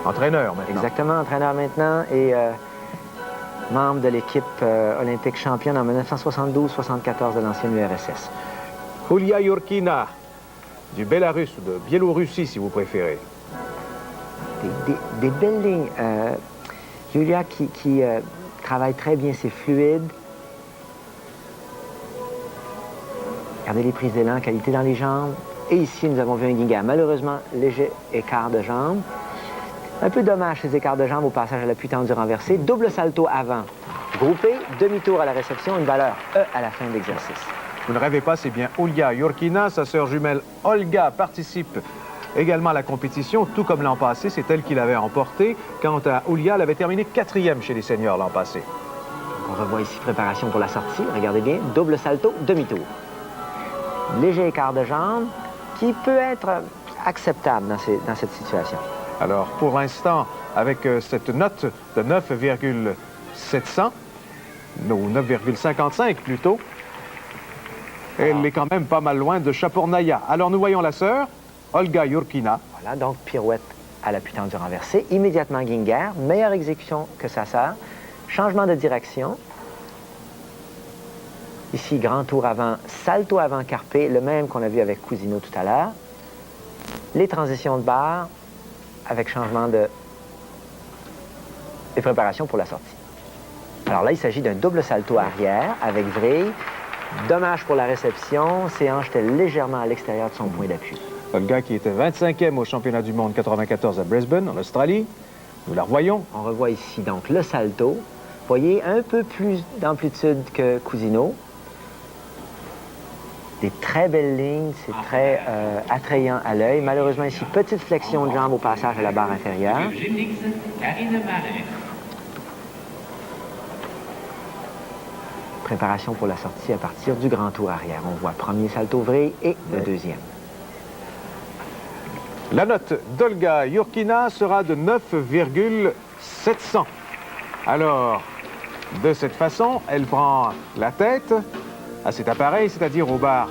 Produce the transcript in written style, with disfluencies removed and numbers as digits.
Entraîneur maintenant. Exactement, entraîneur maintenant et membre de l'équipe olympique championne en 1972-74 de l'ancienne URSS. Yulia Yurkina, du Bélarus ou de Biélorussie si vous préférez. Des belles lignes. Yulia qui travaille très bien ses fluides. Regardez les prises d'élan, qualité dans les jambes. Et ici, nous avons vu un Ginger. Malheureusement, léger écart de jambes. Un peu dommage ces écarts de jambes au passage à l'appui tendu renversé. Double salto avant. Groupé, demi-tour à la réception, une valeur E à la fin de l'exercice. Vous ne rêvez pas, c'est bien Yulia Yurkina. Sa sœur jumelle Olga participe également à la compétition, tout comme l'an passé. C'est elle qui l'avait emporté. Quant à Yulia, elle avait terminé 4e chez les seniors l'an passé. On revoit ici préparation pour la sortie. Regardez bien, double salto, demi-tour. Léger écart de jambes qui peut être acceptable dans cette situation. Alors, pour l'instant, avec cette note de 9,700, ou 9,55 plutôt, elle est quand même pas mal loin de Chapournaya. Alors, nous voyons la sœur, Olga Yurkina. Voilà, donc pirouette à l'appui tendu renversé. Immédiatement Ginger, meilleure exécution que sa sœur. Changement de direction. Ici, grand tour avant, salto avant carpé, le même qu'on a vu avec Cousino tout à l'heure. Les transitions de barre avec changement et préparation pour la sortie. Alors là, il s'agit d'un double salto arrière avec vrille. Dommage pour la réception, ses hanches étaient légèrement à l'extérieur de son point d'appui. Olga qui était 25e au championnat du monde 94 à Brisbane, en Australie. Nous la revoyons. On revoit ici donc le salto. Vous voyez, un peu plus d'amplitude que Cousino. Des très belles lignes, c'est très attrayant à l'œil. Malheureusement ici, petite flexion de jambe au passage à la barre inférieure. Préparation pour la sortie à partir du grand tour arrière. On voit premier salto vrille et le deuxième. La note d'Olga Yurkina sera de 9,700. Alors, de cette façon, elle prend la tête à cet appareil, c'est-à-dire aux barres